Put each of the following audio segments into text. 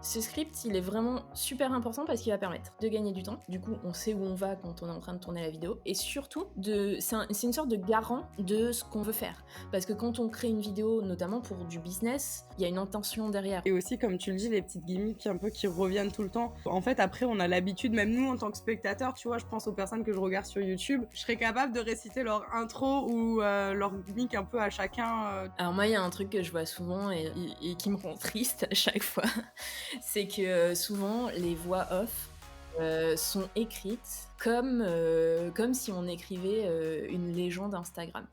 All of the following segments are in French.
Ce script, il est vraiment super important parce qu'il va permettre de gagner du temps. Du coup, on sait où on va quand on est en train de tourner la vidéo et surtout c'est une sorte de garant de ce qu'on veut faire. Parce que quand on crée une vidéo, notamment pour du business, il y a une intention derrière. Et aussi, comme tu le dis, les petites gimmicks un peu qui reviennent tout le temps. En fait, après, on a l'habitude, même nous en tant que spectateurs, tu vois, je pense aux personnes que je regarde sur YouTube, je serais capable de réciter leur intro ou leur gimmick un peu à chacun. Alors moi, il y a un truc que je vois souvent et qui me rend triste à chaque fois, c'est que souvent les voix off sont écrites comme si on écrivait une légende Instagram.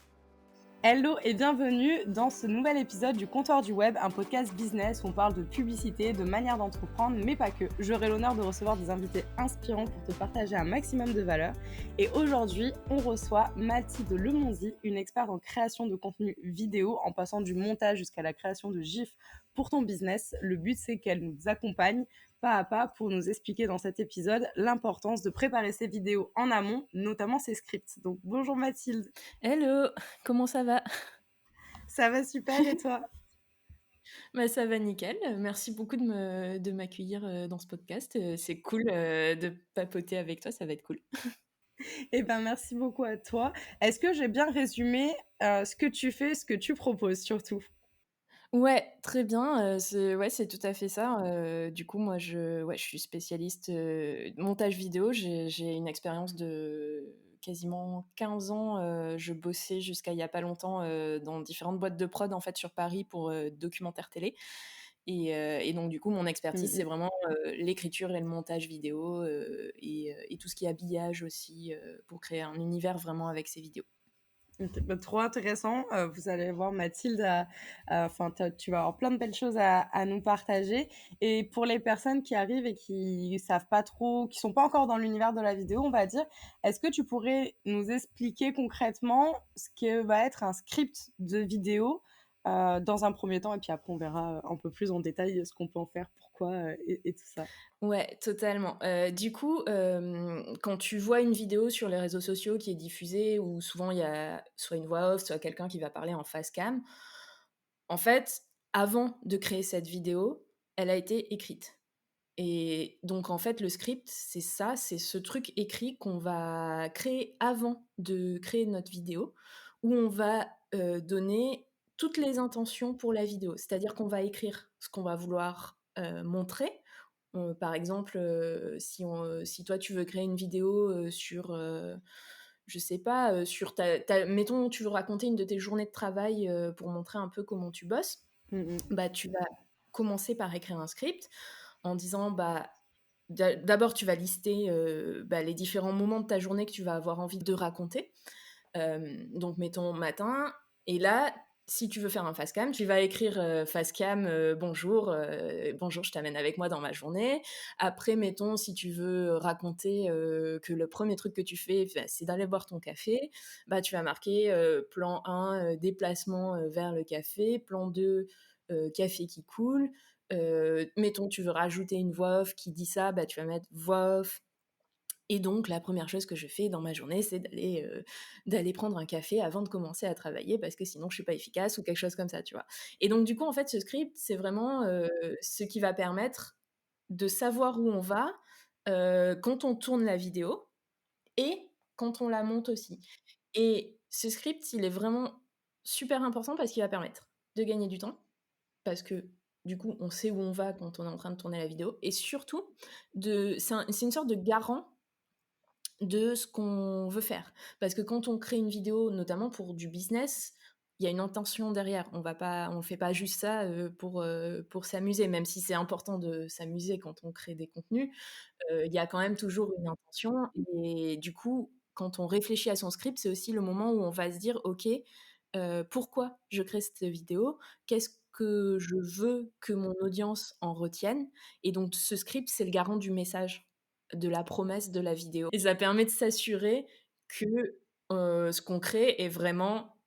Hello et bienvenue dans ce nouvel épisode du Comptoir du Web, un podcast business où on parle de publicité, de manière d'entreprendre, mais pas que. J'aurai l'honneur de recevoir des invités inspirants pour te partager un maximum de valeur. Et aujourd'hui, on reçoit Mathilde Lemonzi, une experte en création de contenu vidéo, en passant du montage jusqu'à la création de GIFs pour ton business. Le but, c'est qu'elle nous accompagne pas à pas pour nous expliquer dans cet épisode l'importance de préparer ses vidéos en amont, notamment ses scripts. Donc bonjour Mathilde. Hello, comment ça va? Ça va super et toi? Bah, ça va nickel, merci beaucoup de m'accueillir, dans ce podcast, c'est cool, de papoter avec toi, ça va être cool. Eh ben, merci beaucoup à toi. Est-ce que j'ai bien résumé, ce que tu fais, ce que tu proposes surtout? Ouais, très bien, c'est tout à fait ça, du coup, moi, je suis spécialiste, montage vidéo. J'ai une expérience de quasiment 15 ans, je bossais jusqu'à il y a pas longtemps, dans différentes boîtes de prod, en fait, sur Paris pour, documentaires télé et donc du coup, mon Mmh expertise, c'est mh. vraiment, l'écriture et le montage vidéo, et tout ce qui est habillage aussi, pour créer un univers vraiment avec ces vidéos. OK, bah, trop intéressant. Vous allez voir Mathilde enfin tu vas avoir plein de belles choses à nous partager et pour les personnes qui arrivent et qui savent pas trop, qui sont pas encore dans l'univers de la vidéo, on va dire, est-ce que tu pourrais nous expliquer concrètement ce que va être un script de vidéo, dans un premier temps et puis après on verra un peu plus en détail ce qu'on peut en faire, pourquoi, et tout ça? Ouais, totalement. Du coup, quand tu vois une vidéo sur les réseaux sociaux qui est diffusée où souvent il y a soit une voix off, soit quelqu'un qui va parler en face cam, en fait, avant de créer cette vidéo, elle a été écrite et donc en fait, le script, c'est ça, c'est ce truc écrit qu'on va créer avant de créer notre vidéo, où on va, donner toutes les intentions pour la vidéo. C'est-à-dire qu'on va écrire ce qu'on va vouloir, montrer. Par exemple, si toi tu veux créer une vidéo, sur, je sais pas, sur ta mettons tu veux raconter une de tes journées de travail, pour montrer un peu comment tu bosses, Mmh mh. bah, tu vas commencer par écrire un script en disant, bah, d'abord tu vas lister, bah, les différents moments de ta journée que tu vas avoir envie de raconter. Donc mettons matin et là, si tu veux faire un face cam, tu vas écrire, face cam, bonjour, je t'amène avec moi dans ma journée. Après, mettons, si tu veux raconter, que le premier truc que tu fais, bah, c'est d'aller boire ton café, bah, tu vas marquer, plan 1, déplacement, vers le café, plan 2, café qui coule. Mettons, tu veux rajouter une voix off qui dit ça, bah, tu vas mettre voix off et donc la première chose que je fais dans ma journée, c'est d'aller prendre un café avant de commencer à travailler parce que sinon je suis pas efficace ou quelque chose comme ça, tu vois? Et donc du coup, en fait, ce script, c'est vraiment, ce qui va permettre de savoir où on va, quand on tourne la vidéo et quand on la monte aussi. Et ce script, il est vraiment super important parce qu'il va permettre de gagner du temps, parce que du coup, on sait où on va quand on est en train de tourner la vidéo et surtout c'est une sorte de garant de ce qu'on veut faire. Parce que quand on crée une vidéo, notamment pour du business, il y a une intention derrière. On fait pas juste ça, pour s'amuser, même si c'est important de s'amuser quand on crée des contenus, il y a quand même toujours une intention et du coup, quand on réfléchit à son script, c'est aussi le moment où on va se dire: «OK, pourquoi je crée cette vidéo? Qu'est-ce que je veux que mon audience en retienne?» Et donc ce script, c'est le garant du message, de la promesse de la vidéo et ça permet de s'assurer que, ce qu'on crée est vraiment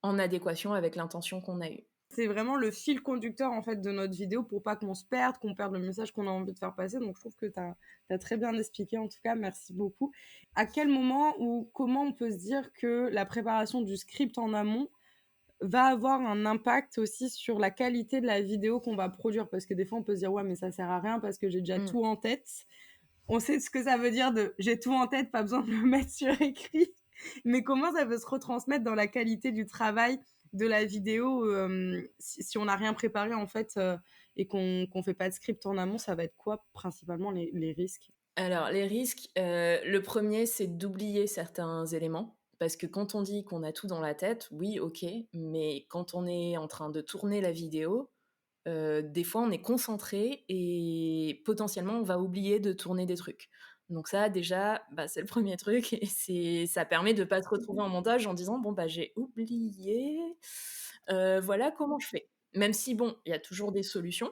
en adéquation avec l'intention qu'on a eue. C'est vraiment le fil conducteur, en fait, de notre vidéo pour pas qu'on se perde, qu'on perde le message qu'on a envie de faire passer. Donc, je trouve que tu as très bien expliqué. En tout cas, merci beaucoup. À quel moment ou comment on peut se dire que la préparation du script en amont va avoir un impact aussi sur la qualité de la vidéo qu'on va produire. Parce que des fois, on peut se dire: «Ouais, mais ça sert à rien parce que j'ai déjà Mmh. tout en tête». On sait ce que ça veut dire de «j'ai tout en tête, pas besoin de le mettre sur écrit». Mais comment ça peut se retransmettre dans la qualité du travail de la vidéo, si on n'a rien préparé en fait, et qu'on fait pas de script en amont, ça va être quoi principalement les risques? Alors les risques, le premier c'est d'oublier certains éléments. Parce que quand on dit qu'on a tout dans la tête, oui, OK, mais quand on est en train de tourner la vidéo, des fois, on est concentré et potentiellement, on va oublier de tourner des trucs. Donc ça, déjà, bah, c'est le premier truc et ça permet de pas se retrouver en montage en disant: «Bon, bah, j'ai oublié, voilà comment je fais». Même si bon, il y a toujours des solutions,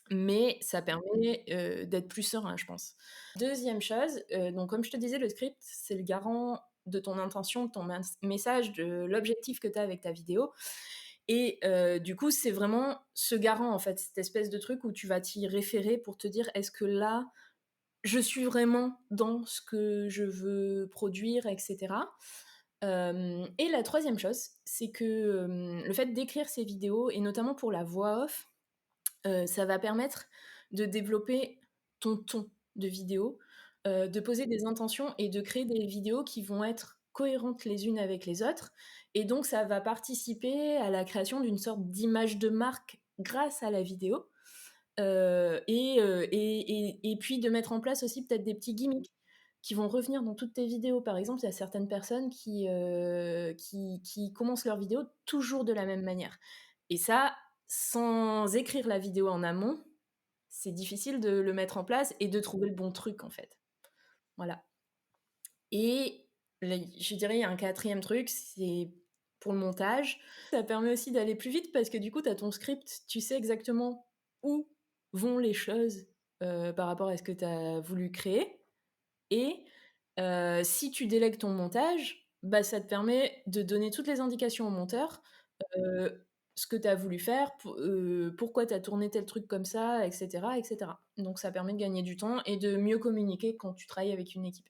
mais ça permet, d'être plus serein, je pense. Deuxième chose, donc comme je te disais, le script, c'est le garant de ton intention, de ton message, de l'objectif que tu as avec ta vidéo et du coup, c'est vraiment ce garant, en fait, cette espèce de truc où tu vas t'y référer pour te dire: «Est-ce que là, je suis vraiment dans ce que je veux produire?» et cetera. Et la troisième chose, c'est que, le fait d'écrire ces vidéos et notamment pour la voix off, ça va permettre de développer ton ton de vidéo, de poser des intentions et de créer des vidéos qui vont être cohérentes les unes avec les autres et donc ça va participer à la création d'une sorte d'image de marque grâce à la vidéo, et puis de mettre en place aussi peut-être des petits gimmicks qui vont revenir dans toutes tes vidéos. Par exemple, il y a certaines personnes qui commencent leur vidéo toujours de la même manière et ça, sans écrire la vidéo en amont, c'est difficile de le mettre en place et de trouver le bon truc, en fait. Voilà et je dirais, il y a un quatrième truc, c'est pour le montage. Ça permet aussi d'aller plus vite parce que du coup, tu as ton script, tu sais exactement où vont les choses, par rapport à ce que tu as voulu créer et si tu délègues ton montage, bah, ça te permet de donner toutes les indications au monteur, ce que tu as voulu faire, pourquoi tu as tourné tel truc comme ça et cetera et cetera. Donc ça permet de gagner du temps et de mieux communiquer quand tu travailles avec une équipe.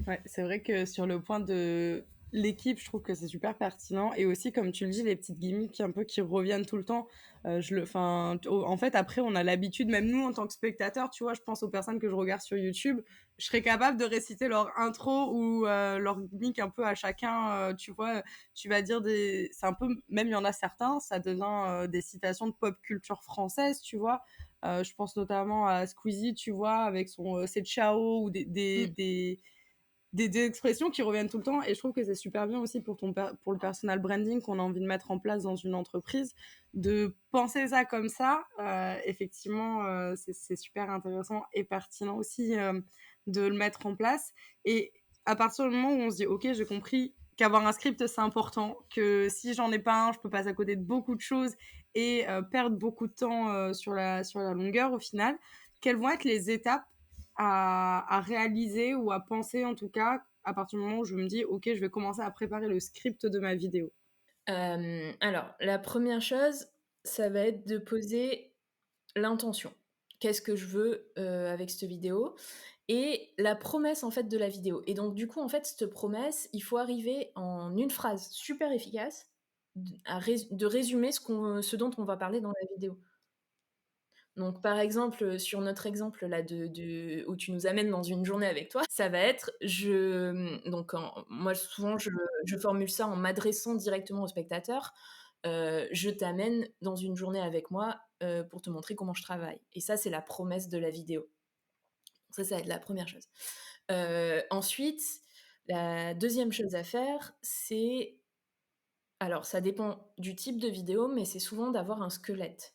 Ouais, c'est vrai que sur le point de l'équipe, je trouve que c'est super pertinent et aussi comme tu le dis, les petites gimmicks un peu qui reviennent tout le temps, en fait, après on a l'habitude, même nous en tant que spectateurs, tu vois? Je pense aux personnes que je regarde sur YouTube, je serais capable de réciter leur intro ou leur gimmick un peu à chacun, tu vois? Tu vas dire des c'est un peu même il y en a certains, ça devient, des citations de pop culture française, tu vois? Je pense notamment à Squeezie, tu vois? Avec son, «C'est ciao» ou Mmh. des expressions qui reviennent tout le temps et je trouve que c'est super bien aussi pour le personal branding qu'on a envie de mettre en place dans une entreprise, de penser ça comme ça. Effectivement, c'est super intéressant et pertinent aussi, de le mettre en place et à partir du moment où on se dit: «OK, j'ai compris qu'avoir un script, c'est important, que si j'en ai pas un, je peux passer à côté de beaucoup de choses et perdre beaucoup de temps, sur la longueur au final». Quelles vont être les étapes à réaliser ou à penser en tout cas, à partir du moment où je me dis: «OK, je vais commencer à préparer le script de ma vidéo». Alors la première chose, ça va être de poser l'intention. Qu'est-ce que je veux, avec cette vidéo? Et la promesse, en fait, de la vidéo et donc du coup, en fait, cette promesse, il faut arriver en une phrase super efficace de résumer ce dont on va parler dans la vidéo. Donc par exemple, sur notre exemple là de où tu nous amènes dans une journée avec toi, ça va être donc moi souvent je formule ça en m'adressant directement au spectateur. Je t'amène dans une journée avec moi, pour te montrer comment je travaille et ça, c'est la promesse de la vidéo. Ça va être la première chose. Ensuite, la deuxième chose à faire, c'est alors ça dépend du type de vidéo, mais c'est souvent d'avoir un squelette.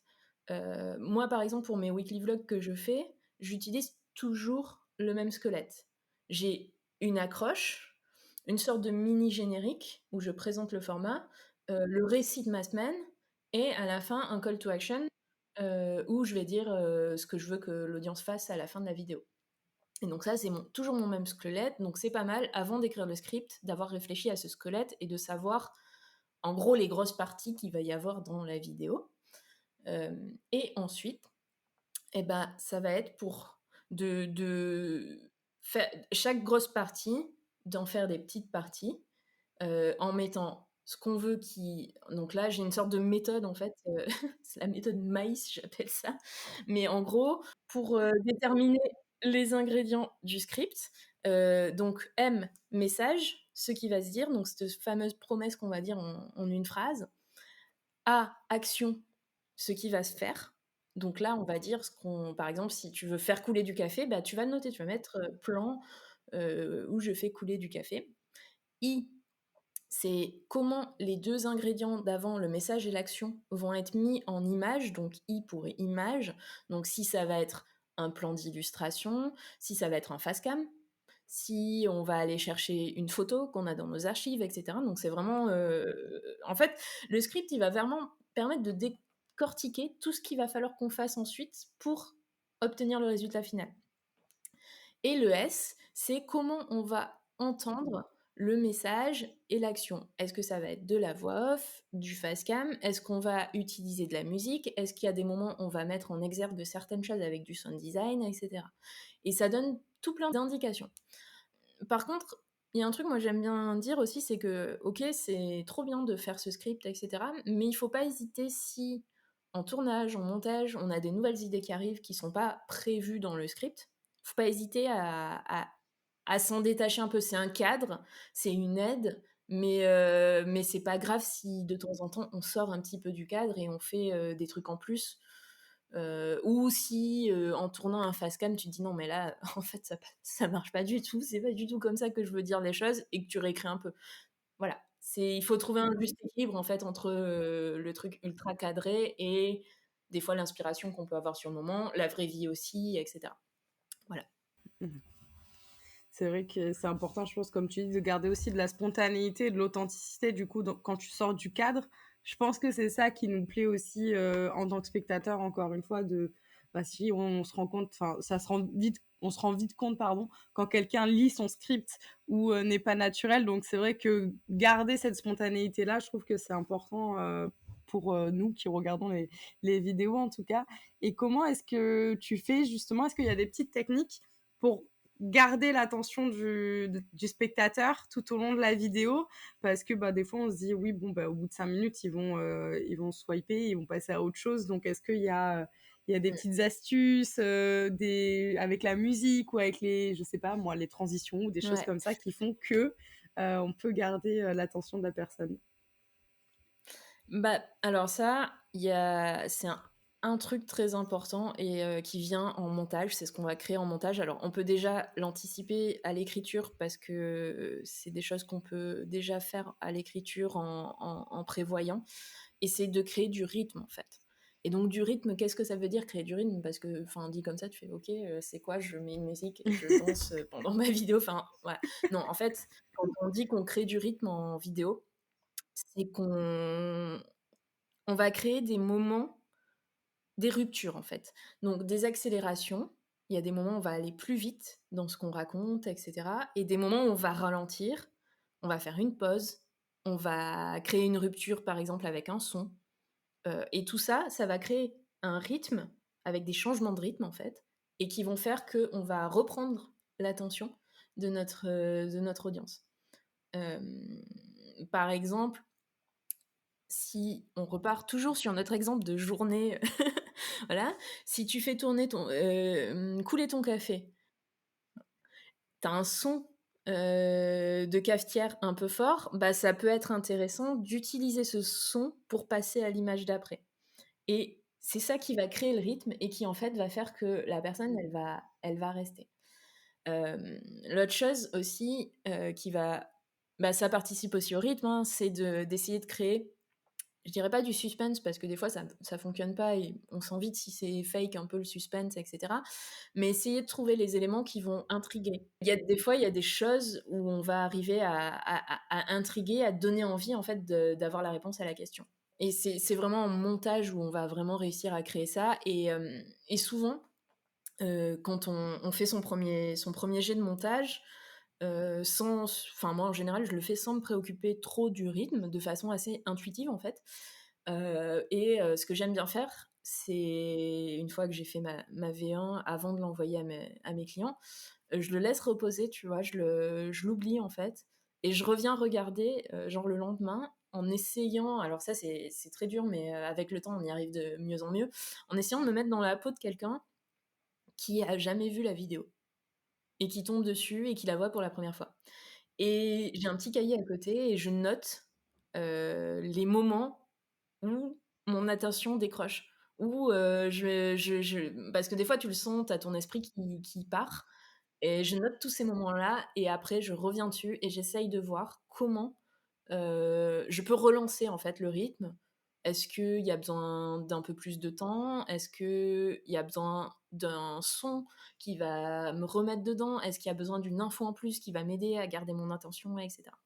Moi, par exemple, pour mes weekly vlogs que je fais, j'utilise toujours le même squelette. J'ai une accroche, une sorte de mini générique où je présente le format, le récit de ma semaine et à la fin un call to action, où je vais dire, ce que je veux que l'audience fasse à la fin de la vidéo. Et donc ça, c'est toujours mon même squelette, donc c'est pas mal, avant d'écrire le script, d'avoir réfléchi à ce squelette et de savoir, en gros, les grosses parties qu'il va y avoir dans la vidéo. Et ensuite, eh ben, ça va être pour de faire chaque grosse partie, d'en faire des petites parties, en mettant ce qu'on veut qui donc là, j'ai une sorte de méthode en fait, c'est la méthode maïs, j'appelle ça. Mais en gros, pour, déterminer les ingrédients du script, donc M, message, ce qui va se dire, donc cette fameuse promesse qu'on va dire en une phrase. A, action, ce qui va se faire. Donc là, on va dire ce qu'on par exemple, si tu veux faire couler du café, bah, tu vas le noter, tu vas mettre, plan, où je fais couler du café. I, c'est comment les 2 ingrédients d'avant, le message et l'action, vont être mis en image, donc I pour image. Donc si ça va être un plan d'illustration, si ça va être un face cam, si on va aller chercher une photo qu'on a dans nos archives, et cetera. Donc c'est vraiment, en fait, le script, il va vraiment permettre de décortiquer tout ce qu'il va falloir qu'on fasse ensuite pour obtenir le résultat final. Et le S, c'est comment on va entendre le message et l'action. Est-ce que ça va être de la voix off, du face cam? Est-ce qu'on va utiliser de la musique? Est-ce qu'il y a des moments où on va mettre en exergue de certaines choses avec du sound design, et cetera. Et ça donne tout plein d'indications. Par contre, il y a un truc, moi, j'aime bien dire aussi, c'est que, OK, c'est trop bien de faire ce script, et cetera, mais il faut pas hésiter si, en tournage, en montage, on a des nouvelles idées qui arrivent qui sont pas prévues dans le script. Faut pas hésiter à s'en détacher un peu. C'est un cadre, c'est une aide, mais c'est pas grave si de temps en temps on sort un petit peu du cadre et on fait des trucs en plus. Ou si en tournant un face cam, tu te dis non, mais là, en fait, ça marche pas du tout, c'est pas du tout comme ça que je veux dire les choses et que tu réécris un peu. Voilà. Il faut trouver un juste équilibre en fait entre le truc ultra cadré et des fois l'inspiration qu'on peut avoir sur le moment, la vraie vie aussi, etc. Voilà. Mmh. C'est vrai que c'est important, je pense, comme tu dis, de garder aussi de la spontanéité et de l'authenticité, du coup, donc, quand tu sors du cadre. Je pense que c'est ça qui nous plaît aussi en tant que spectateur, encore une fois, de bah, si on se rend compte, enfin, on se rend vite compte, pardon, quand quelqu'un lit son script ou n'est pas naturel. Donc, c'est vrai que garder cette spontanéité-là, je trouve que c'est important pour nous qui regardons les vidéos, en tout cas. Et comment est-ce que tu fais, justement, est-ce qu'il y a des petites techniques pour garder l'attention du spectateur tout au long de la vidéo, parce que bah, des fois on se dit oui bon bah, au bout de 5 minutes ils vont swiper, ils vont passer à autre chose. Donc est-ce il y a des Mm. petites astuces avec la musique ou avec les je sais pas moi les transitions ou des choses Ouais. comme ça qui font que on peut garder l'attention de la personne? Bah, alors ça, c'est un truc très important et qui vient en montage, c'est ce qu'on va créer en montage. Alors, on peut déjà l'anticiper à l'écriture parce que, c'est des choses qu'on peut déjà faire à l'écriture en prévoyant et c'est de créer du rythme, en fait. Et donc du rythme, qu'est-ce que ça veut dire créer du rythme? Parce que, enfin, dit comme ça, tu fais: «OK, c'est quoi? Je mets une musique et je danse, pendant ma vidéo», enfin, voilà. Non, en fait, quand on dit qu'on crée du rythme en vidéo, c'est on va créer des moments, des ruptures en fait. Donc des accélérations, il y a des moments où on va aller plus vite dans ce qu'on raconte, et cetera et des moments où on va ralentir, on va faire une pause, on va créer une rupture par exemple avec un son, et tout ça, ça va créer un rythme avec des changements de rythme en fait et qui vont faire qu'on va reprendre l'attention de notre audience. Par exemple, si on repart toujours sur notre exemple de journée, voilà, si tu fais couler ton café, tu as un son, de cafetière un peu fort, bah, ça peut être intéressant d'utiliser ce son pour passer à l'image d'après et c'est ça qui va créer le rythme et qui, en fait, va faire que la personne, elle va rester. L'autre chose aussi, qui va bah, ça participe aussi au rythme, hein, c'est d'essayer de créer, je dirais pas du suspense parce que des fois ça fonctionne pas et on sent vite si c'est fake un peu le suspense, et cetera. Mais essayer de trouver les éléments qui vont intriguer. Il y a des choses où on va arriver à intriguer, à donner envie en fait d'avoir la réponse à la question. Et c'est vraiment en montage où on va vraiment réussir à créer ça. Et souvent, quand on fait son premier jet de montage, enfin moi en général je le fais sans me préoccuper trop du rythme, de façon assez intuitive en fait. Ce que j'aime bien faire, c'est une fois que j'ai fait ma V1 avant de l'envoyer à mes clients, je le laisse reposer, tu vois? Je l'oublie en fait et je reviens regarder, genre le lendemain en essayant, alors ça c'est très dur, mais avec le temps on y arrive de mieux en mieux, en essayant de me mettre dans la peau de quelqu'un qui a jamais vu la vidéo et qui tombe dessus et qui la voit pour la première fois. Et j'ai un petit cahier à côté et je note, les moments où mon attention décroche, où, je parce que des fois tu le sens, tu as ton esprit qui part et je note tous ces moments-là et après je reviens dessus et j'essaye de voir comment, je peux relancer en fait le rythme. Est-ce qu'il y a besoin d'un peu plus de temps? Est-ce qu'il y a besoin d'un son qui va me remettre dedans? Est-ce qu'il y a besoin d'une info en plus qui va m'aider à garder mon attention et cetera?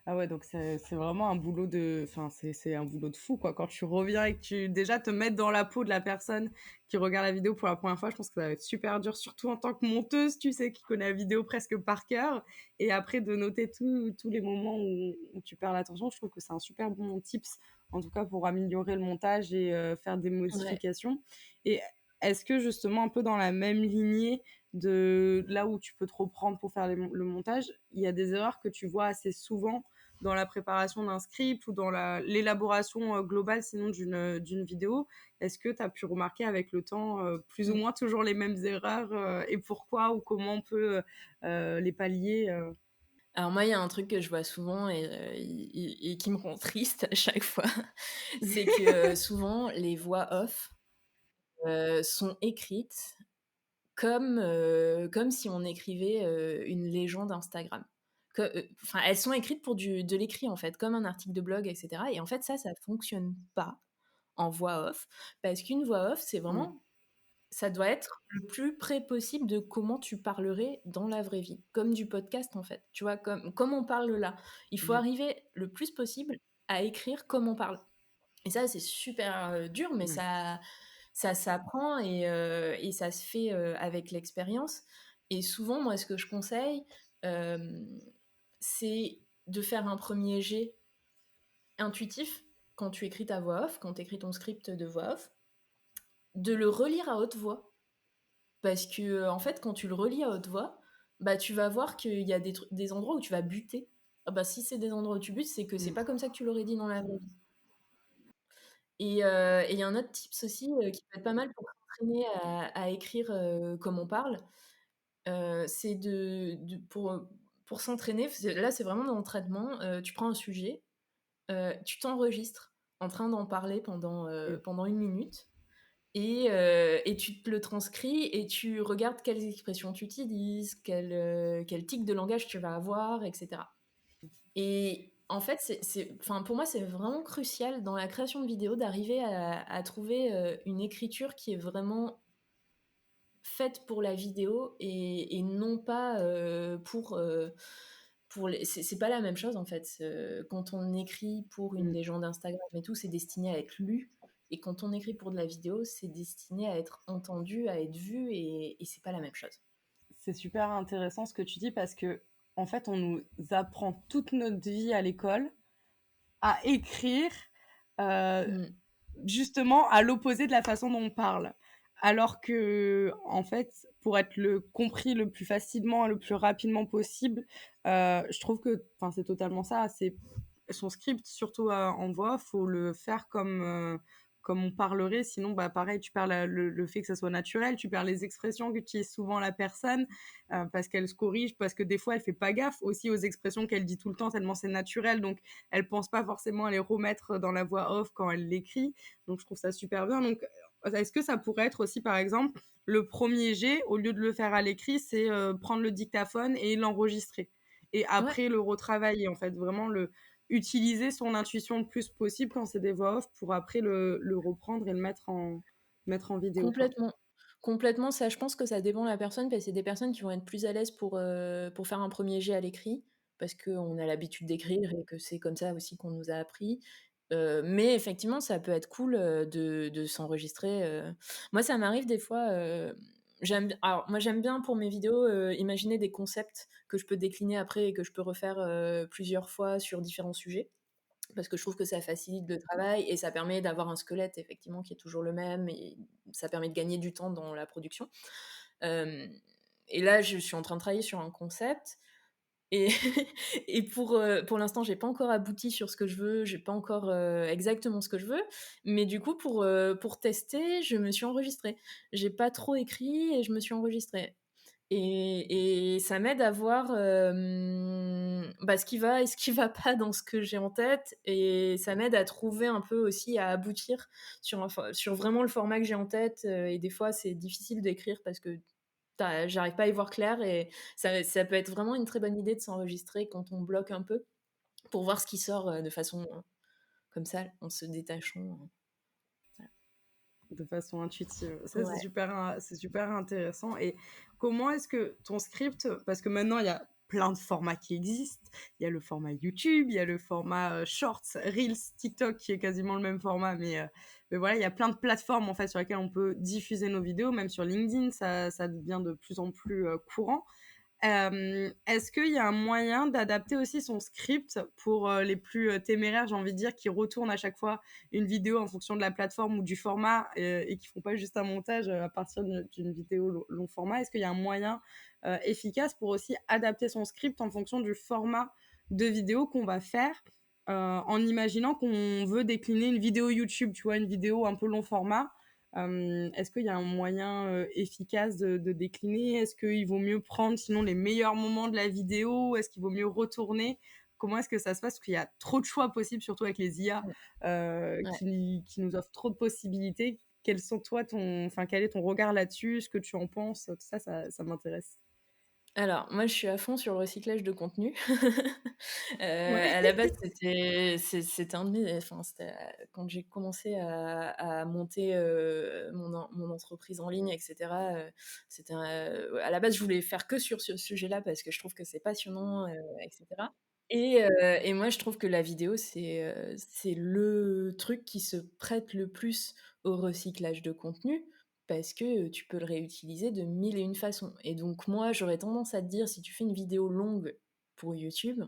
Ah ouais, donc c'est vraiment un boulot de, enfin c'est un boulot de fou quoi. Quand tu reviens et que tu déjà te mettre dans la peau de la personne qui regarde la vidéo pour la première fois, je pense que ça va être super dur, surtout en tant que monteuse, tu sais, qui connaît la vidéo presque par cœur. Et après de noter tous les moments où tu perds l'attention, je trouve que c'est un super bon tips, en tout cas pour améliorer le montage et faire des Ouais, modifications. Et est-ce que justement un peu dans la même lignée de là où tu peux te reprendre pour faire le montage, il y a des erreurs que tu vois assez souvent dans la préparation d'un script ou dans l'élaboration globale sinon d'une vidéo. Est-ce que tu as pu remarquer avec le temps plus ou mmh. moins toujours les mêmes erreurs et pourquoi ou comment on peut les pallier Alors moi, il y a un truc que je vois souvent et qui me rend triste à chaque fois, c'est que, souvent les voix off, sont écrites comme si on écrivait, une légende Instagram. Enfin, elles sont écrites pour du de l'écrit, en fait, comme un article de blog et cetera et en fait, ça fonctionne pas en voix off parce qu'une voix off, c'est Mm, vraiment ça doit être le plus près possible de comment tu parlerais dans la vraie vie, comme du podcast, en fait, tu vois? Comme on parle là. Il faut mm, arriver le plus possible à écrire comme on parle et ça, c'est super, dur mais ouais, ça s'apprend et ça se fait, avec l'expérience et souvent, moi, ce que je conseille, hem, c'est de faire un premier jet intuitif quand tu écris ta voix off, quand tu écris ton script de voix off, de le relire à haute voix. Parce que, en fait, quand tu le relis à haute voix, bah, tu vas voir qu'il y a des endroits où tu vas buter. Ah bah, si c'est des endroits où tu butes, c'est que c'est mm, pas comme ça que tu l'aurais dit dans la vraie vie et il y a un autre tips aussi, qui peut être pas mal pour s'entraîner à écrire, comme on parle, c'est pour s'entraîner, c'est vraiment dans l'entraînement, tu prends un sujet, tu t'enregistres en train d'en parler mm. pendant 1 minute et tu te le transcris et tu regardes quelles expressions tu utilises, quel tic de langage tu vas avoir et cetera. Et en fait, enfin, pour moi, c'est vraiment crucial dans la création de vidéos d'arriver à trouver, une écriture qui est vraiment faite pour la vidéo et non pas, pour les c'est pas la même chose, en fait. Quand on écrit pour une Mm. légende Instagram et tout, c'est destiné à être lu et quand on écrit pour de la vidéo, c'est destiné à être entendu, à être vu et c'est pas la même chose. C'est super intéressant ce que tu dis parce que en fait on nous apprend toute notre vie à l'école à écrire euh, Mmh. justement à l'opposé de la façon dont on parle. Alors que, en fait, pour être le compris le plus facilement et le plus rapidement possible, je trouve que, enfin, c'est totalement ça. C'est son script, surtout en voix, faut le faire comme on parlerait. Sinon, bah, pareil, tu perds le fait que ça soit naturel, tu perds les expressions qu'utilise souvent la personne parce qu'elle se corrige, parce que des fois, elle fait pas gaffe aussi aux expressions qu'elle dit tout le temps tellement c'est naturel. Donc, elle pense pas forcément à les remettre dans la voix off quand elle l'écrit. Donc, je trouve ça super bien. Donc, est-ce que ça pourrait être aussi, par exemple, le premier jet, au lieu de le faire à l'écrit, c'est prendre le dictaphone et l'enregistrer. Et Ouais, après, le retravailler, en fait. Vraiment, utiliser son intuition le plus possible quand c'est des voix off pour après le reprendre et le mettre en vidéo, quoi. complètement. Complètement, ça, je pense que ça dépend de la personne, parce que c'est des personnes qui vont être plus à l'aise pour faire un premier jet à l'écrit, parce qu'on a l'habitude d'écrire et que c'est comme ça aussi qu'on nous a appris. Mais effectivement, ça peut être cool, de s'enregistrer, Moi, ça m'arrive des fois, j'aime bien pour mes vidéos, imaginer des concepts que je peux décliner après et que je peux refaire, plusieurs fois sur différents sujets. Parce que je trouve que ça facilite le travail et ça permet d'avoir un squelette effectivement qui est toujours le même et ça permet de gagner du temps dans la production. Hem et là, je suis en train de travailler sur un concept. Et et pour l'instant, j'ai pas encore abouti sur ce que je veux, j'ai pas encore, exactement ce que je veux, mais du coup, pour tester, je me suis enregistrée. J'ai pas trop écrit et je me suis enregistrée. Et ça m'aide à voir, bah, ce qui va et ce qui va pas dans ce que j'ai en tête, et ça m'aide à trouver un peu aussi à aboutir sur vraiment le format que j'ai en tête, et des fois, c'est difficile d'écrire parce que j'arrive pas à y voir clair, et ça peut être vraiment une très bonne idée de s'enregistrer quand on bloque un peu, pour voir ce qui sort, de façon, comme ça, en se détachant, De façon intuitive. Ça, ouais. c'est super intéressant. Et comment est-ce que ton script, parce que maintenant, il y a plein de formats qui existent. Il y a le format YouTube, il y a le format Shorts, Reels, TikTok, qui est quasiment le même format, mais voilà, il y a plein de plateformes en fait sur lesquelles on peut diffuser nos vidéos, même sur LinkedIn, ça devient de plus en plus courant. Est-ce qu'il y a un moyen d'adapter aussi son script pour les plus téméraires, j'ai envie de dire, qui retournent à chaque fois une vidéo en fonction de la plateforme ou du format et qui font pas juste un montage à partir d'une vidéo long format? Est-ce qu'il y a un moyen efficace pour aussi adapter son script en fonction du format de vidéo qu'on va faire, en imaginant qu'on veut décliner une vidéo YouTube, tu vois, une vidéo un peu long format? Est-ce qu'il y a un moyen efficace de décliner? Est-ce qu'il vaut mieux prendre sinon les meilleurs moments de la vidéo? Est-ce qu'il vaut mieux retourner? Comment est-ce que ça se passe? Parce qu'il y a trop de choix possibles, surtout avec les IA Ouais, ouais. qui nous offrent trop de possibilités. Quel est ton regard là-dessus? Ce que tu en penses? Tout ça, ça m'intéresse. Alors, moi, je suis à fond sur le recyclage de contenu. Ouais. À la base, c'était un de mes enfin, c'était, quand j'ai commencé à monter, mon entreprise en ligne, et cetera, c'était à la base, je voulais faire que sur ce sujet-là parce que je trouve que c'est passionnant, et cetera. Et moi, je trouve que la vidéo, c'est le truc qui se prête le plus au recyclage de contenu, parce que, tu peux le réutiliser de mille et une façons. Et donc moi, j'aurais tendance à te dire, si tu fais une vidéo longue pour YouTube,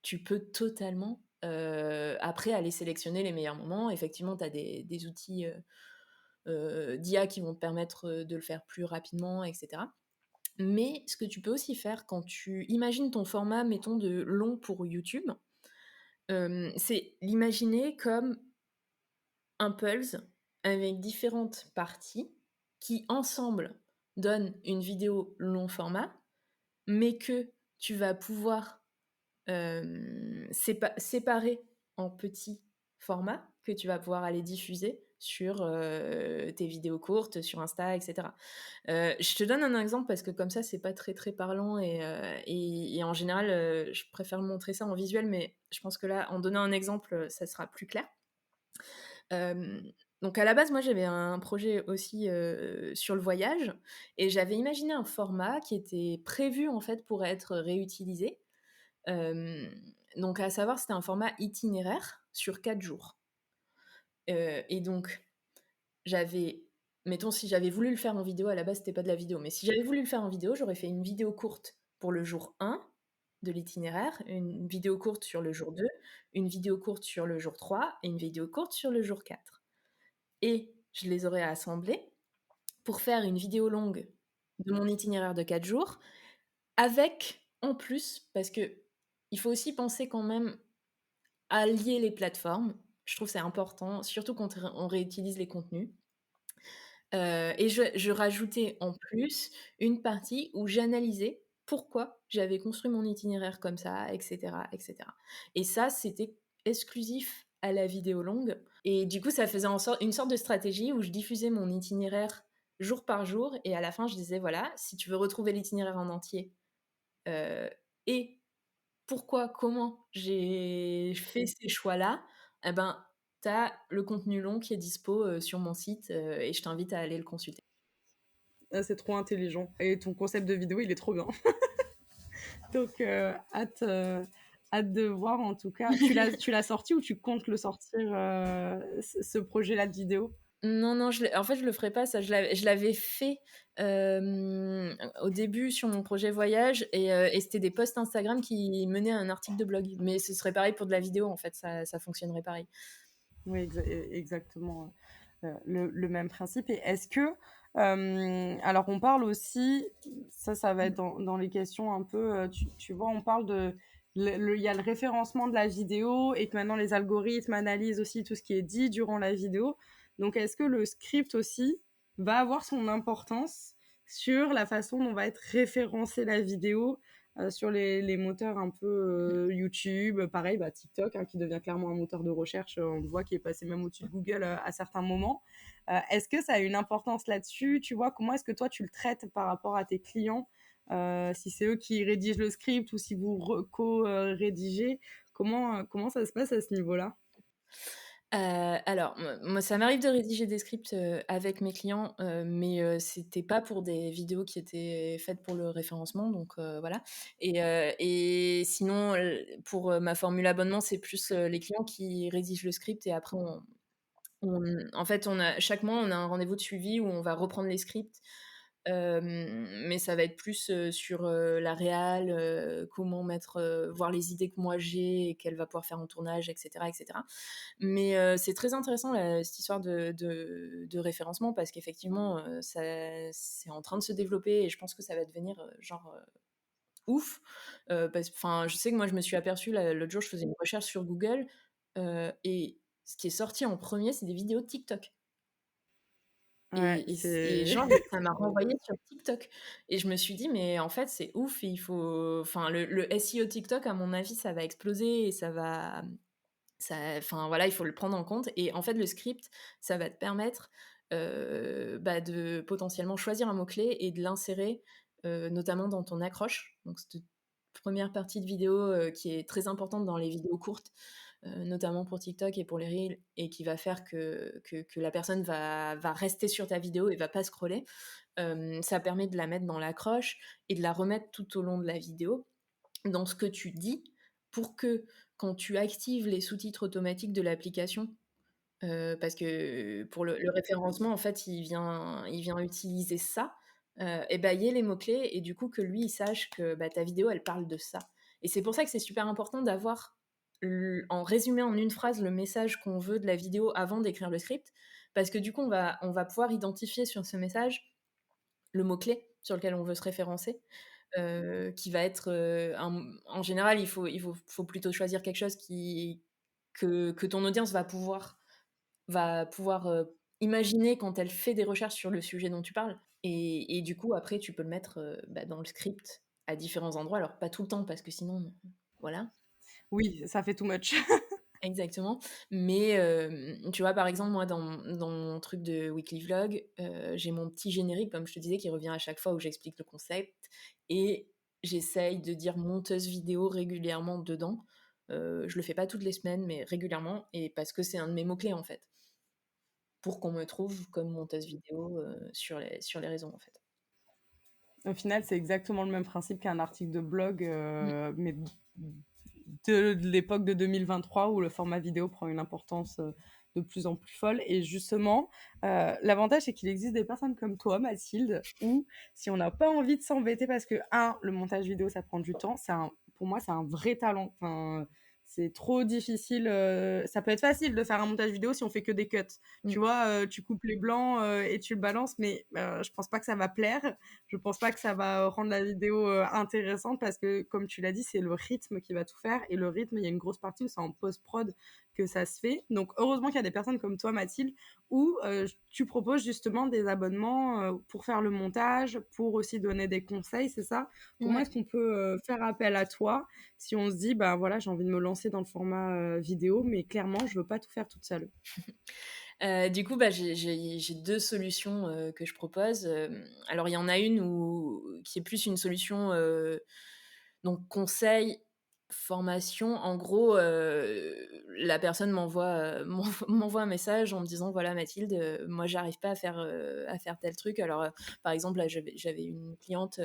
tu peux totalement, après aller sélectionner les meilleurs moments. Effectivement, tu as des outils, d'IA qui vont te permettre, de le faire plus rapidement, et cetera. Mais ce que tu peux aussi faire quand tu imagines ton format, mettons, de long pour YouTube, c'est l'imaginer comme un puzzle avec différentes parties qui, ensemble, donnent une vidéo long format, mais que tu vas pouvoir, séparer en petits formats que tu vas pouvoir aller diffuser sur, tes vidéos courtes, sur Insta, et cetera. Je te donne un exemple parce que comme ça, c'est pas très, très parlant, et en général, je préfère montrer ça en visuel, mais je pense que là, en donnant un exemple, ça sera plus clair. Donc à la base, moi, j'avais un projet aussi, sur le voyage, et j'avais imaginé un format qui était prévu, en fait, pour être réutilisé. Hem, donc à savoir, c'était un format itinéraire sur 4 jours. Et donc j'avais mettons, si j'avais voulu le faire en vidéo, à la base, c'était pas de la vidéo, mais si j'avais voulu le faire en vidéo, j'aurais fait une vidéo courte pour le jour 1 de l'itinéraire, une vidéo courte sur le jour 2, une vidéo courte sur le jour 3 et une vidéo courte sur le jour 4. Et je les aurais assemblés pour faire une vidéo longue de mon itinéraire de 4 jours, avec, en plus, parce que il faut aussi penser quand même à lier les plateformes. Je trouve que c'est important, surtout quand on réutilise les contenus. Et je rajoutais en plus une partie où j'analysais pourquoi j'avais construit mon itinéraire comme ça, et cetera, et cetera. Et ça, c'était exclusif à la vidéo longue, et du coup, ça faisait une sorte de stratégie où je diffusais mon itinéraire jour par jour, et à la fin, je disais: «Voilà, si tu veux retrouver l'itinéraire en entier, heu et pourquoi, comment j'ai fait ces choix-là, eh ben, tu as le contenu long qui est dispo, sur mon site, et je t'invite à aller le consulter». Ah, c'est trop intelligent. Et ton concept de vidéo, il est trop bien. Donc, hâte de voir en tout cas. Tu l'as sorti ou tu comptes le sortir, ce projet-là de vidéo? Non, non, en fait, je le ferai pas ça. Je l'avais fait, au début sur mon projet voyage, et c'était des posts Instagram qui menaient à un article de blog. Mais ce serait pareil pour de la vidéo, en fait, ça fonctionnerait pareil. Oui, exactement, le même principe. Et est-ce que, Alors on parle aussi, ça va être dans les questions un peu, tu vois, on parle de il y a le référencement de la vidéo et que maintenant les algorithmes analysent aussi tout ce qui est dit durant la vidéo. Donc est-ce que le script aussi va avoir son importance sur la façon dont va être référencée la vidéo, sur les moteurs un peu, YouTube, pareil, bah, TikTok, hein, qui devient clairement un moteur de recherche, on le voit qui est passé même au-dessus de Google, à certains moments. Est-ce que ça a une importance là-dessus? Tu vois, comment est-ce que toi, tu le traites par rapport à tes clients? Si c'est eux qui rédigent le script ou si vous co-rédigez, comment ça se passe à ce niveau-là? Alors, moi, ça m'arrive de rédiger des scripts, avec mes clients, mais c'était pas pour des vidéos qui étaient faites pour le référencement, donc voilà et sinon, pour, ma formule abonnement, c'est plus, les clients qui rédigent le script et après on en fait, on a chaque mois, on a un rendez-vous de suivi où on va reprendre les scripts, mais ça va être plus, sur, la réal, comment mettre, voir les idées que moi j'ai et qu'elle va pouvoir faire en tournage et cetera et cetera. Mais c'est très intéressant cette histoire de référencement parce qu'effectivement, ça c'est en train de se développer et je pense que ça va devenir, genre, ouf. Parce enfin, je sais que moi, je me suis aperçue l'autre jour, je faisais une recherche sur Google, et ce qui est sorti en premier c'est des vidéos de TikTok. Ouais, Et c'est genre, ça m'a renvoyé sur TikTok et je me suis dit: «Mais en fait, c'est ouf et il faut» enfin, le SEO TikTok, à mon avis, ça va exploser et ça enfin, voilà, il faut le prendre en compte et en fait, le script, ça va te permettre, bah, de potentiellement choisir un mot-clé et de l'insérer, notamment dans ton accroche. Donc cette première partie de vidéo, qui est très importante dans les vidéos courtes, notamment pour TikTok et pour les reels et qui va faire que la personne va rester sur ta vidéo et va pas scroller. Ça permet de la mettre dans l'accroche et de la remettre tout au long de la vidéo, dans ce que tu dis, pour que quand tu actives les sous-titres automatiques de l'application, parce que pour le référencement, en fait, il vient utiliser ça, et bah, il y ait les mots-clés et du coup que lui, il sache que, bah, ta vidéo, elle parle de ça et c'est pour ça que c'est super important d'avoir en résumé en une phrase le message qu'on veut de la vidéo avant d'écrire le script, parce que du coup, on va pouvoir identifier sur ce message le mot-clé sur lequel on veut se référencer, qui va être, en général, il faut plutôt choisir quelque chose que ton audience va pouvoir, imaginer quand elle fait des recherches sur le sujet dont tu parles et du coup, après, tu peux le mettre, bah, dans le script à différents endroits. Alors pas tout le temps parce que sinon, voilà. oui, ça fait too much. Exactement, mais tu vois, par exemple, moi, dans mon truc de weekly vlog, j'ai mon petit générique, comme je te disais, qui revient à chaque fois où j'explique le concept et j'essaye de dire monteuse vidéo régulièrement dedans. Je le fais pas toutes les semaines, mais régulièrement et parce que c'est un de mes mots clés, en fait, pour qu'on me trouve comme monteuse vidéo, sur les réseaux, en fait. Au final, c'est exactement le même principe qu'un article de blog, Mmh. mais de l'époque de 2023 où le format vidéo prend une importance de plus en plus folle. Et justement, l'avantage, c'est qu'il existe des personnes comme toi, Mathilde, où si on n'a pas envie de s'embêter, parce que, un, le montage vidéo, ça prend du temps, pour moi, c'est un vrai talent. Enfin, c'est trop difficile. Ça peut être facile de faire un montage vidéo si on fait que des cuts. Mmh. Tu vois, tu coupes les blancs et tu le balances, mais je pense pas que ça va plaire. Je pense pas que ça va rendre la vidéo intéressante parce que, comme tu l'as dit, c'est le rythme qui va tout faire. Et le rythme, il y a une grosse partie où c'est en post-prod que ça se fait. Donc, heureusement qu'il y a des personnes comme toi, Mathilde, où tu proposes justement des abonnements pour faire le montage, pour aussi donner des conseils, c'est ça? Comment Ouais. est-ce qu'on peut faire appel à toi si on se dit, bah voilà, j'ai envie de me lancer dans le format vidéo, mais clairement, je veux pas tout faire toute seule? Du coup, bah, j'ai 2 solutions, que je propose. Alors il y en a une qui est plus une solution, donc conseil, formation. En gros, la personne m'envoie un message en me disant: «Voilà Mathilde, moi j'arrive pas à faire tel truc». Alors, par exemple, là, j'avais une cliente,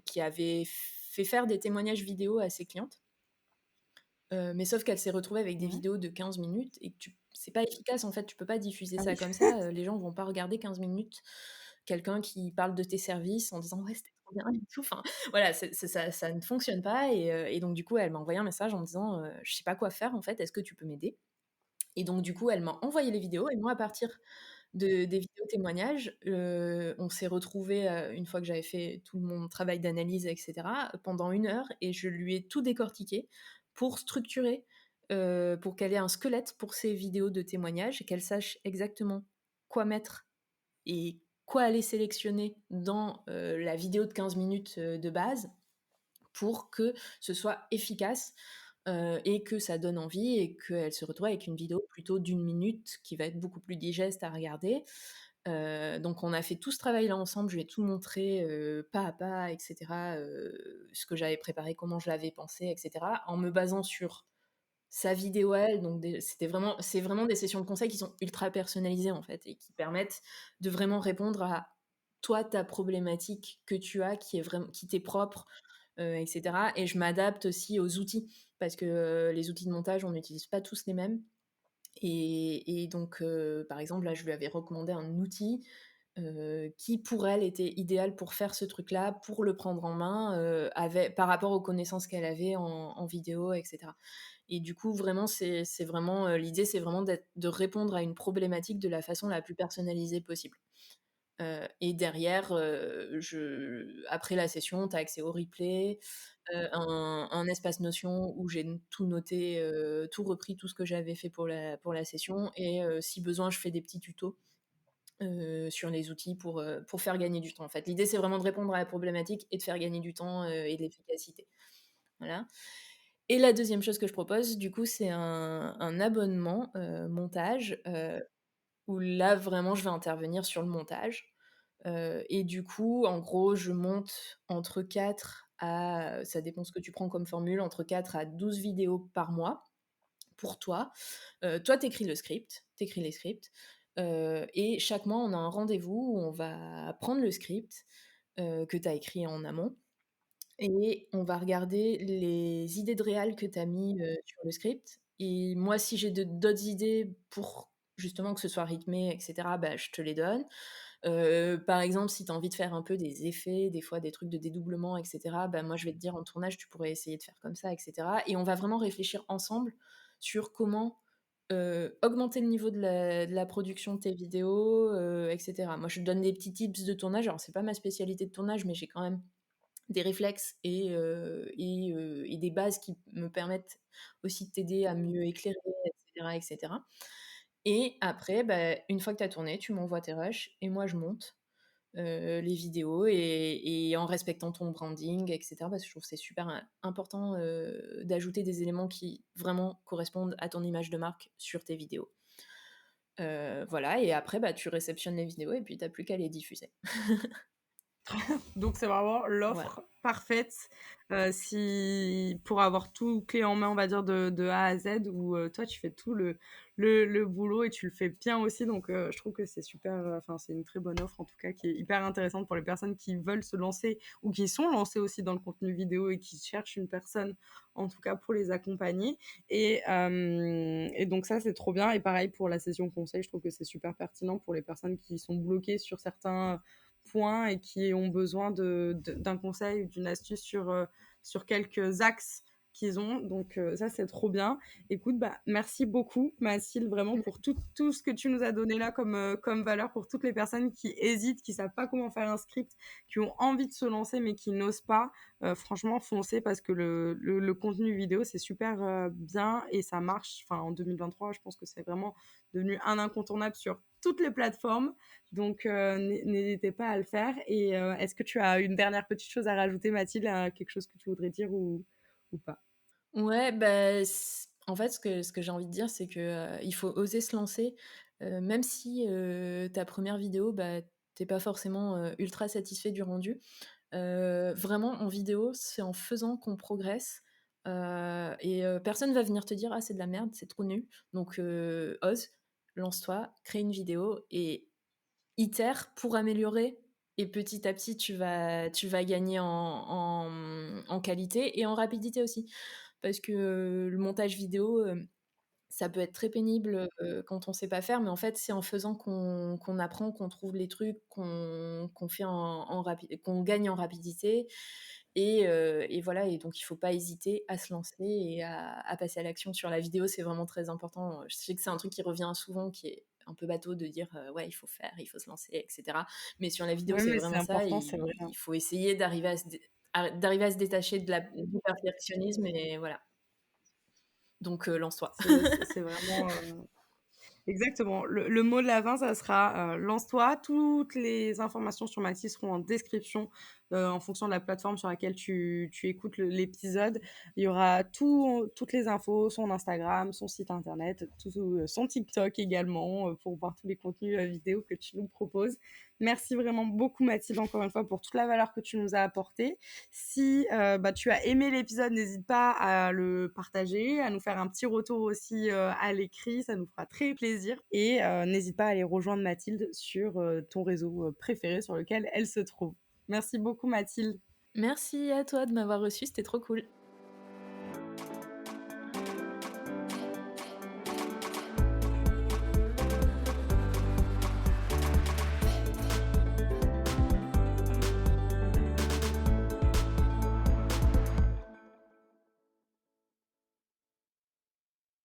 qui avait fait faire des témoignages vidéo à ses clientes. Mais sauf qu'elle s'est retrouvée avec des Ouais. vidéos de 15 minutes et que c'est pas efficace, en fait, tu peux pas diffuser Ah ça oui. comme ça, les gens vont pas regarder 15 minutes quelqu'un qui parle de tes services en disant: «Ouais, c'était trop bien et tout», enfin, voilà, ça ne fonctionne pas et donc du coup, elle m'a envoyé un message en me disant, «Je sais pas quoi faire, en fait, est-ce que tu peux m'aider?» Et donc du coup, elle m'a envoyé les vidéos et moi, à partir des vidéos témoignages. On s'est retrouvés, une fois que j'avais fait tout mon travail d'analyse et cetera, pendant 1 heure et je lui ai tout décortiqué pour structurer, pour qu'elle ait un squelette pour ses vidéos de témoignages et qu'elle sache exactement quoi mettre et quoi aller sélectionner dans, la vidéo de 15 minutes, de base pour que ce soit efficace, et que ça donne envie et qu'elle se retrouve avec une vidéo plutôt d'1 minute qui va être beaucoup plus digeste à regarder. Donc on a fait tout ce travail-là ensemble, je lui ai tout montré, pas à pas et cetera, ce que j'avais préparé, comment je l'avais pensé et cetera, en me basant sur sa vidéo à elle, donc c'est vraiment des sessions de conseil qui sont ultra personnalisées, en fait et qui permettent de vraiment répondre à toi, ta problématique que tu as, qui t'est propre, et cetera et je m'adapte aussi aux outils parce que, les outils de montage, on n'utilise pas tous les mêmes et donc, par exemple, là, je lui avais recommandé un outil, qui pour elle était idéal pour faire ce truc-là, pour le prendre en main, par rapport aux connaissances qu'elle avait en vidéo et cetera et du coup, vraiment, c'est vraiment, l'idée, c'est vraiment de répondre à une problématique de la façon la plus personnalisée possible. Et derrière, après la session, tu as accès au replay, un espace Notion où j'ai tout noté, tout repris, tout ce que j'avais fait pour la session et si besoin, je fais des petits tutos, sur les outils pour faire gagner du temps, en fait. L'idée, c'est vraiment de répondre à la problématique et de faire gagner du temps, et de l'efficacité. Voilà et la deuxième chose que je propose, du coup, c'est un abonnement, montage, où là, vraiment, je vais intervenir sur le montage. Et du coup, en gros, je monte entre 4 à ça dépend ce que tu prends comme formule, entre 4 à 12 vidéos par mois pour toi. Toi, t'écris le script, t'écris les scripts, et chaque mois, on a un rendez-vous où on va prendre le script, que tu as écrit en amont et on va regarder les idées de réal que tu as mis, sur le script et moi, si j'ai d'autres idées pour justement que ce soit rythmé et cetera, bah, je te les donne. Par exemple, si tu as envie de faire un peu des effets, des fois des trucs de dédoublement et cetera, bah, moi je vais te dire en tournage, tu pourrais essayer de faire comme ça et cetera et on va vraiment réfléchir ensemble sur comment, augmenter le niveau de la production de tes vidéos, et cetera. Moi, je te donne des petits tips de tournage, alors c'est pas ma spécialité de tournage, mais j'ai quand même des réflexes et des bases qui me permettent aussi de t'aider à mieux éclairer et cetera et cetera. Et après, bah, une fois que tu as tourné, tu m'envoies tes rushs et moi je monte, les vidéos et en respectant ton branding et cetera, parce que je trouve que c'est super important, d'ajouter des éléments qui vraiment correspondent à ton image de marque sur tes vidéos. Voilà et après, bah, tu réceptionnes les vidéos et puis tu as plus qu'à les diffuser. Donc c'est vraiment Voilà. l'offre parfaite, si pour avoir tout clé en main, on va dire de A à Z où, toi tu fais tout le boulot et tu le fais bien aussi donc je trouve que c'est super, enfin c'est une très bonne offre en tout cas qui est hyper intéressante pour les personnes qui veulent se lancer ou qui sont lancées aussi dans le contenu vidéo et qui cherchent une personne, en tout cas pour les accompagner et donc ça c'est trop bien et pareil pour la session conseil, je trouve que c'est super pertinent pour les personnes qui sont bloquées sur certains points et qui ont besoin d'un conseil ou d'une astuce sur quelques axes qu'ils ont. Donc ça, c'est trop bien. Écoute, bah, merci beaucoup, Mathilde, vraiment pour tout ce que tu nous as donné là comme valeur pour toutes les personnes qui hésitent, qui savent pas comment faire un script, qui ont envie de se lancer mais qui n'osent pas. Franchement, foncez parce que le contenu vidéo, c'est super bien et ça marche. Enfin, en 2023, je pense que c'est vraiment devenu un incontournable sur toutes les plateformes. Donc, n'hésitez pas à le faire. Et est-ce que tu as une dernière petite chose à rajouter, Mathilde, quelque chose que tu voudrais dire ou pas? Ouais, bah, en fait, ce que j'ai envie de dire, c'est que, il faut oser se lancer, même si, ta première vidéo, bah, tu pas forcément, ultra satisfait du rendu. Vraiment en vidéo, c'est en faisant qu'on progresse, et personne va venir te dire: «Ah, c'est de la merde, c'est trop nul». Donc ose, lance-toi, crée une vidéo et itère pour améliorer et petit à petit, tu vas gagner en qualité et en rapidité aussi. Parce que, le montage vidéo, ça peut être très pénible, quand on sait pas faire, mais en fait, c'est en faisant qu'on apprend, qu'on trouve les trucs, qu'on fait en rapi qu'on gagne en rapidité et voilà et donc il faut pas hésiter à se lancer et à passer à l'action sur la vidéo, c'est vraiment très important. Je sais que c'est un truc qui revient souvent, qui est un peu bateau de dire, «Ouais, il faut faire, il faut se lancer» et cetera. Mais sur la vidéo, Ouais, c'est mais c'est vraiment ça, important, c'est vrai, hein. il faut essayer d'arriver à se détacher du perfectionnisme et voilà. Donc lance-toi. C'est vraiment, exactement. Le mot de la fin, ça sera, lance-toi. Toutes les informations sur Mathilde seront en description, en fonction de la plateforme sur laquelle tu écoutes l'épisode. Il y aura toutes les infos, son Instagram, son site internet, son TikTok également, pour voir tous les contenus, vidéo que tu nous proposes. Merci vraiment beaucoup Mathilde, encore une fois, pour toute la valeur que tu nous as apportée. Si, tu as aimé l'épisode, n'hésite pas à le partager, à nous faire un petit retour aussi, à l'écrit, ça nous fera très plaisir et n'hésite pas à aller rejoindre Mathilde sur, ton réseau, préféré sur lequel elle se trouve. Merci beaucoup Mathilde. Merci à toi de m'avoir reçue, c'était trop cool.